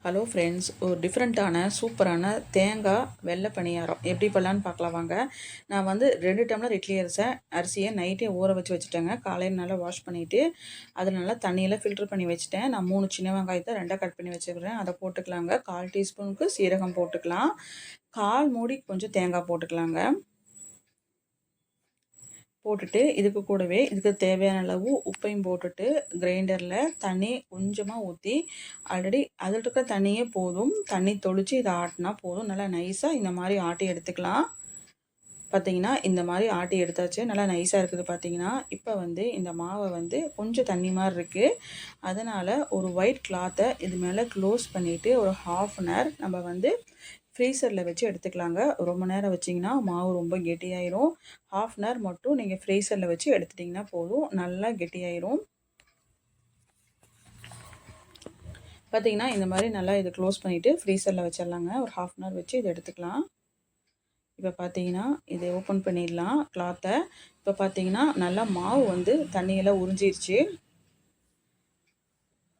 Hello friends, ஒரு டிஃப்ரெண்ட்டான சூப்பரான தேங்காய் வெள்ளை பணியாரம் எப்படி பண்ணலான்னு பார்க்கலாம் வாங்க. நான் வந்து 2 டம்ளர் இட்லி அரிசியை நைட்டே ஊற வச்சுட்டேங்க. காலையில் நல்லா வாஷ் பண்ணிவிட்டு அதில் நல்லா தண்ணியில் ஃபில்டர் பண்ணி வச்சுட்டேன். நான் 3 சின்ன வெங்காயத்தை 2 கட் பண்ணி வச்சுக்கிறேன். அதை போட்டுக்கலாங்க. 1/4 டீஸ்பூனுக்கு சீரகம் போட்டுக்கலாம். 1/4 மூடி கொஞ்சம் தேங்காய் போட்டுக்கலாங்க. போட்டுட்டு இதுக்கு கூடவே இதுக்கு தேவையான அளவு உப்பையும் போட்டுட்டு கிரைண்டரில் தண்ணி கொஞ்சமாக ஊற்றி ஆல்ரெடி அதில் இருக்கிற தண்ணியே போதும். தண்ணி தொளிச்சு இதை ஆட்டினா போதும். நல்லா நைஸாக இந்த மாதிரி ஆட்டி எடுத்துக்கலாம். பார்த்திங்கன்னா இந்த மாதிரி ஆட்டி எடுத்தாச்சு. நல்லா நைஸாக இருக்குது பார்த்திங்கன்னா. இப்போ வந்து இந்த மாவை வந்து கொஞ்சம் தண்ணி மாதிரி இருக்குது. அதனால் ஒரு ஒயிட் கிளாத்தை இது மேலே க்ளோஸ் பண்ணிவிட்டு ஒரு 1/2 அன் ஹவர் நம்ம வந்து ஃப்ரீசரில் வச்சு எடுத்துக்கலாங்க. ரொம்ப நேரம் வச்சிங்கன்னா மாவு ரொம்ப கெட்டியாயிரும். 1/2 அன் ஹவர் மட்டும் நீங்கள் ஃப்ரீசரில் வச்சு எடுத்துட்டிங்கன்னா போதும். நல்லா கெட்டியாயிரும். பார்த்திங்கன்னா இந்த மாதிரி நல்லா இதை க்ளோஸ் பண்ணிவிட்டு ஃப்ரீசரில் வச்சிடலாங்க. ஒரு 1/2 அன் ஹவர் வச்சு இதை எடுத்துக்கலாம். இப்போ பார்த்தீங்கன்னா இதை ஓப்பன் பண்ணிடலாம் கிளாத்தை. இப்போ பார்த்தீங்கன்னா நல்லா மாவு வந்து தண்ணியெல்லாம் உறிஞ்சிருச்சு.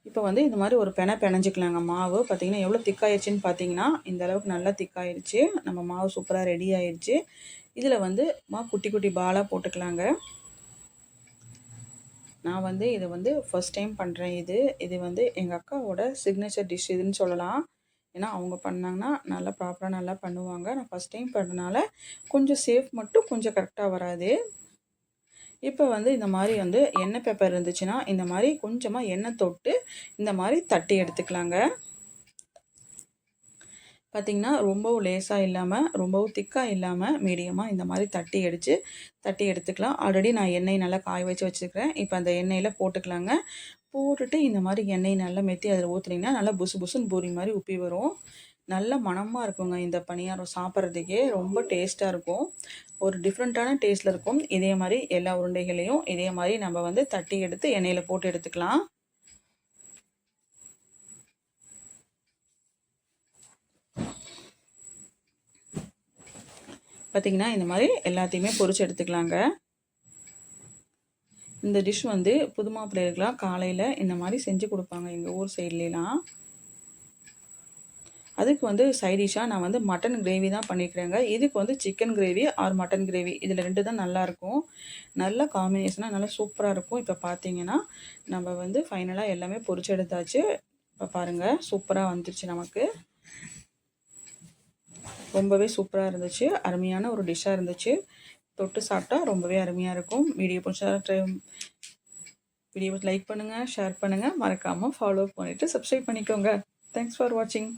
இப்போ வந்து இந்த மாதிரி ஒரு பிணைஞ்சிக்கலாங்க. மாவு பார்த்திங்கன்னா எவ்வளோ திக்காயிடுச்சின்னு பார்த்தீங்கன்னா இந்த அளவுக்கு நல்லா திக்காயிடுச்சு. நம்ம மாவு சூப்பராக ரெடி ஆயிடுச்சு. இதில் வந்து குட்டி குட்டி பாலாக போட்டுக்கலாங்க. நான் வந்து இதை வந்து ஃபர்ஸ்ட் டைம் பண்ணுறேன். இது வந்து எங்கள் அக்காவோட சிக்னேச்சர் டிஷ் இதுன்னு சொல்லலாம். ஏன்னா அவங்க பண்ணாங்கன்னா நல்லா ப்ராப்பராக நல்லா பண்ணுவாங்க. நான் ஃபஸ்ட் டைம் பண்ணுறதுனால கொஞ்சம் சேஃப் மட்டும் கொஞ்சம் கரெக்டாக வராது. இப்போ வந்து இந்த மாதிரி வந்து எண்ணெய் பேப்பர் இருந்துச்சுன்னா இந்த மாதிரி கொஞ்சமாக எண்ணெய் தொட்டு இந்த மாதிரி தட்டி எடுத்துக்கலாங்க. பார்த்திங்கன்னா ரொம்பவும் லேசாக இல்லாமல் ரொம்பவும் திக்காக இல்லாமல் மீடியமாக இந்த மாதிரி தட்டி எடுத்துக்கலாம். ஆல்ரெடி நான் எண்ணெய் நல்லா காய வச்சுருக்கிறேன். இப்போ அந்த எண்ணெயில் போட்டுக்கலாங்க. போட்டுட்டு இந்த மாதிரி எண்ணெய் நல்லா மெத்தி அதில் ஊற்றுனீங்கன்னா நல்லா புசு புசுன்னு பூரி மாதிரி உப்பி வரும். நல்ல மணமாக இருக்குங்க. இந்த பணியாரம் சாப்பிட்றதுக்கே ரொம்ப டேஸ்ட்டாக இருக்கும். ஒரு டிஃப்ரெண்ட்டான டேஸ்ட்டில் இருக்கும். இதே மாதிரி எல்லா உருண்டைகளையும் இதே மாதிரி நம்ம வந்து தட்டி எடுத்து எண்ணெயில் போட்டு எடுத்துக்கலாம். பார்த்திங்கன்னா இந்த மாதிரி எல்லாத்தையுமே பொரிச்சு எடுத்துக்கலாங்க. இந்த டிஷ் வந்து புது மாப்பிள்ளைகளுக்கெலாம் காலையில் இந்த மாதிரி செஞ்சு கொடுப்பாங்க எங்கள் ஊர் சைட்லாம். அதுக்கு வந்து சைடிஷாக நான் வந்து மட்டன் கிரேவி தான் பண்ணிக்கிறேங்க. இதுக்கு வந்து chicken gravy or mutton gravy இதில் 2 தான் நல்லாயிருக்கும். நல்ல காம்பினேஷனாக நல்லா சூப்பராக இருக்கும். இப்போ பார்த்தீங்கன்னா நம்ம வந்து ஃபைனலாக எல்லாமே பொரிச்சு எடுத்தாச்சு. இப்போ பாருங்கள் சூப்பராக வந்துருச்சு. நமக்கு ரொம்பவே சூப்பராக இருந்துச்சு. அருமையான ஒரு டிஷ்ஷாக இருந்துச்சு. தொட்டு சாப்பிட்டா ரொம்பவே அருமையாக இருக்கும். வீடியோ லைக் பண்ணுங்கள், ஷேர் பண்ணுங்கள், மறக்காமல் ஃபாலோ பண்ணிவிட்டு சப்ஸ்கிரைப் பண்ணிக்கோங்க. தேங்க்ஸ் ஃபார் வாட்சிங்.